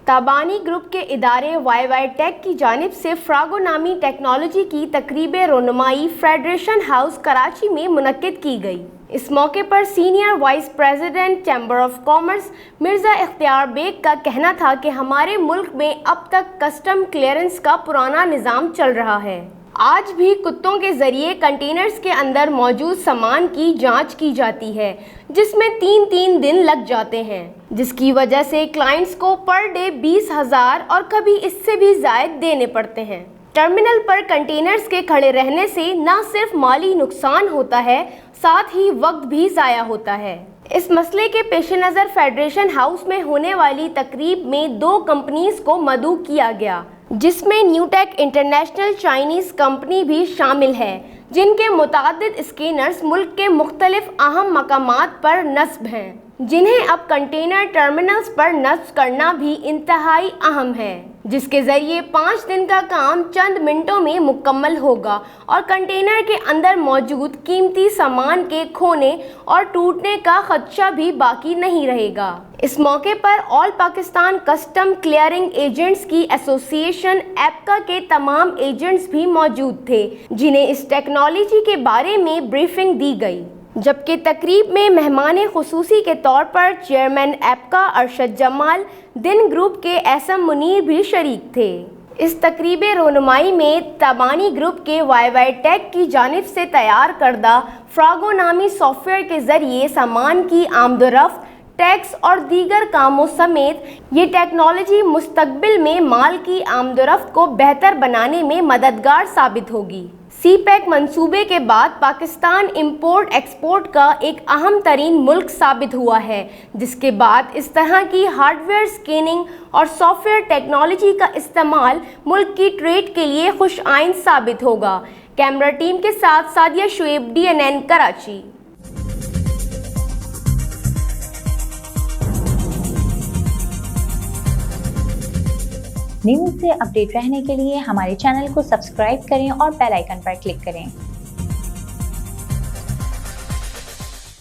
Tabani group کے ادارے Y Y ٹیک کی جانب سے فراگو نامی ٹیکنالوجی کی تقریب رونمائی فیڈریشن ہاؤس کراچی میں منعقد کی گئی۔ اس موقع پر senior vice president chamber of commerce Mirza Ikhtiar Baig کا کہنا تھا کہ ہمارے ملک میں اب تک کسٹم کلیئرنس کا پرانا نظام چل رہا ہے۔ آج بھی کتوں کے ذریعے کنٹینرز کے اندر موجود سامان کی جانچ کی جاتی ہے، جس میں 3 دن لگ جاتے ہیں، جس کی وجہ سے کلائنٹس کو پر ڈے 20,000 اور کبھی اس سے بھی زائد دینے پڑتے ہیں۔ ٹرمینل پر کنٹینرز کے کھڑے رہنے سے نہ صرف مالی نقصان ہوتا ہے، ساتھ ہی وقت بھی ضائع ہوتا ہے۔ اس مسئلے کے پیش نظر فیڈریشن ہاؤس میں ہونے والی تقریب میں 2 کمپنیز کو مدعو کیا گیا، جس میں نیو ٹیک انٹرنیشنل چائنیز کمپنی بھی شامل ہے، جن کے متعدد اسکینرز ملک کے مختلف اہم مقامات پر نصب ہیں، جنہیں اب کنٹینر ٹرمینلز پر نصب کرنا بھی انتہائی اہم ہے، جس کے ذریعے 5 دن کا کام چند منٹوں میں مکمل ہوگا اور کنٹینر کے اندر موجود قیمتی سامان کے کھونے اور ٹوٹنے کا خدشہ بھی باقی نہیں رہے گا۔ اس موقع پر آل پاکستان کسٹم کلیئرنگ ایجنٹس کی ایسوسی ایشن ایپکا کے تمام ایجنٹس بھی موجود تھے، جنہیں اس ٹیکنالوجی کے بارے میں بریفنگ دی گئی، جبکہ تقریب میں مہمان خصوصی کے طور پر چیئرمین ایپکا ارشد جمال، دن گروپ کے ایسم منیر بھی شریک تھے۔ اس تقریب رونمائی میں تابانی گروپ کے وائی وائی ٹیک کی جانب سے تیار کردہ فراگو نامی سافٹ ویئر کے ذریعے سامان کی آمد و رفت، ٹیکس اور دیگر کاموں سمیت یہ ٹیکنالوجی مستقبل میں مال کی آمد و رفت کو بہتر بنانے میں مددگار ثابت ہوگی۔ سی پیک منصوبے کے بعد پاکستان امپورٹ ایکسپورٹ کا ایک اہم ترین ملک ثابت ہوا ہے، جس کے بعد اس طرح کی ہارڈ ویئر اسکیننگ اور سافٹ ویئر ٹیکنالوجی کا استعمال ملک کی ٹریڈ کے لیے خوش آئند ثابت ہوگا۔ کیمرہ ٹیم کے ساتھ سعدیہ شعیب، DNN کراچی۔ نیوز سے اپڈیٹ رہنے کے لیے ہمارے چینل کو سبسکرائب کریں اور بیل آئیکن پر کلک کریں۔